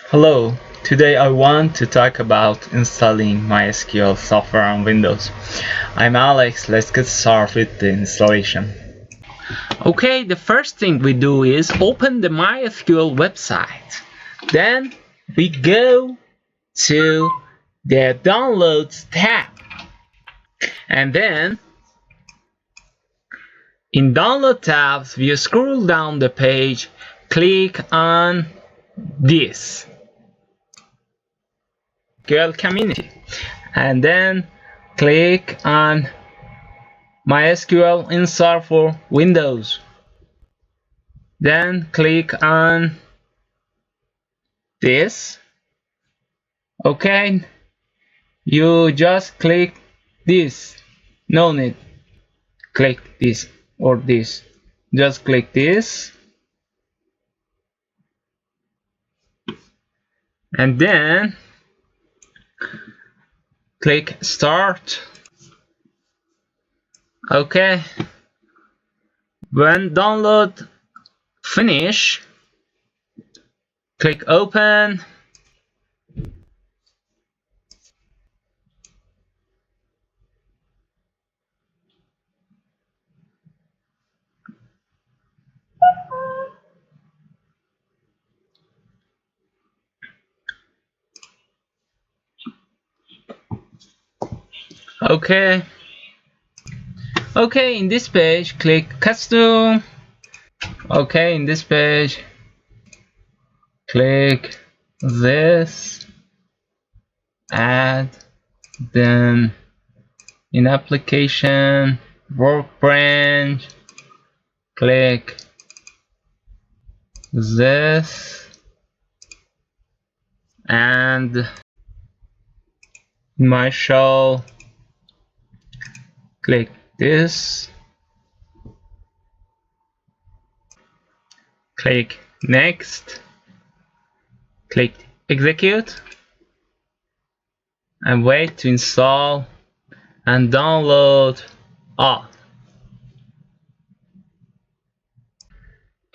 Hello, today I want to talk about installing MySQL software on Windows. I'm Alex, let's get started with the installation. Okay, the first thing we do is open the MySQL website. Then we go to the Downloads tab. And then in Download tabs, we scroll down the page, click on this MySQL Community. And then click on MySQL install for Windows. Then click on this. Okay, you just click this. No need click this or this. Just click this. And then click start. Okay, when download finish, click open. Okay, in this page click custom. Okay, in this page click this, add, then in application workbench click this, and in my shell click this, click next, click execute, and wait to install and download all.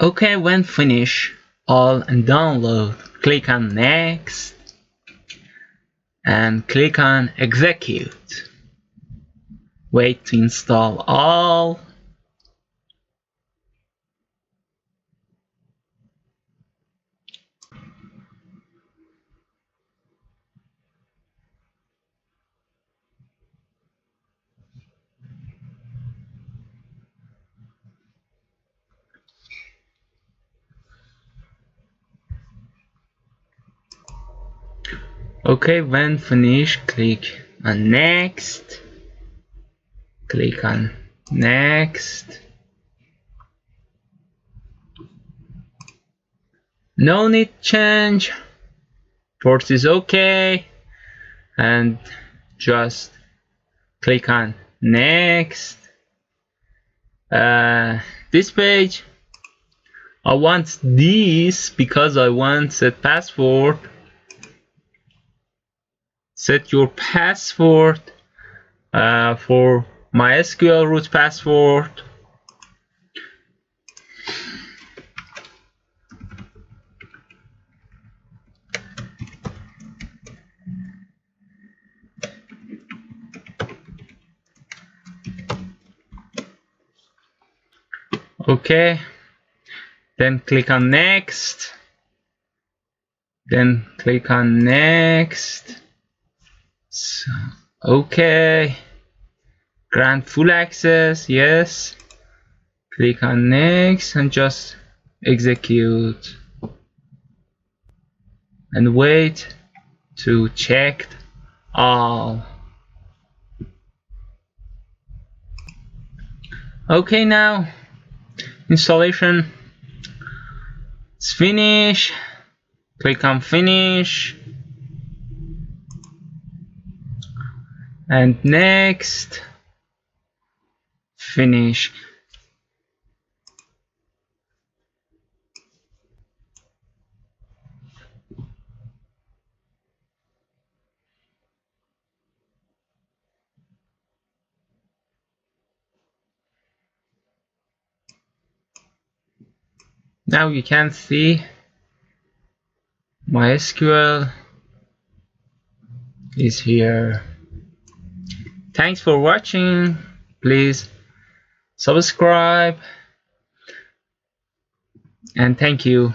Okay, when finish all and download, click on next and click on execute. Wait to install all. Okay, when finished, click on next, click on next. No need change, port is okay, and just click on next. This page, I want this because I want set password. Set your password for MySQL root password. Okay, then click on next, then click on next. So, okay, grant full access, yes, click on next and just execute and wait to check all. Okay, now installation is finished. Click on finish and next, finish. Now you can see MySQL is here. Thanks for watching. Please subscribe and thank you.